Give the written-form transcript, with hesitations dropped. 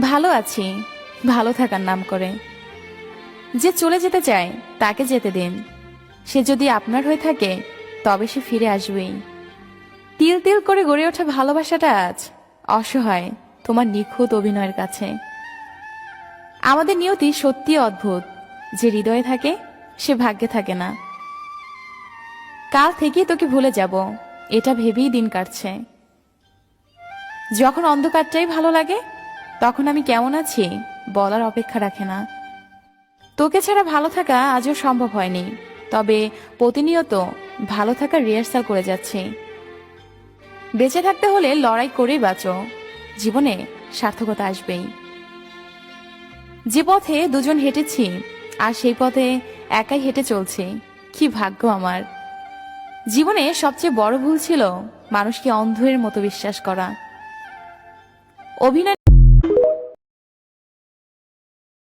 ভালো আছি, ভালো থাকার নাম করে। যে চলে যেতে চায় তাকে যেতে দিন। সে যদি আপনার হয়ে থাকে তবে সে ফিরে আসবেই। তিল তিল করে গড়ে ওঠা ভালোবাসাটা আজ অসহায় তোমার নিখুঁত অভিনয়ের কাছে। আমাদের নিয়তি সত্যি অদ্ভুত, যে হৃদয়ে থাকে সে ভাগ্যে থাকে না। কাল থেকেই তোকে ভুলে যাব, এটা ভেবেই দিন কাটছে। যখন অন্ধকারটাই ভালো লাগে তখন আমি কেমন আছি বলার অপেক্ষা রাখে না। তোকে ছাড়া ভালো থাকা আজও সম্ভব হয়নি, তবে প্রতিনিয়ত ভালো থাকার রিহার্সাল করে যাচ্ছি। বেঁচে থাকতে হলে লড়াই করেই বাঁচো, জীবনে সার্থকতা আসবেই। যে পথে দুজন হেঁটেছি আর সেই পথে একাই হেঁটে চলছি, কি ভাগ্য আমার। জীবনে সবচেয়ে বড় ভুল ছিল মানুষকে অন্ধের মতো বিশ্বাস করা। অভিনয়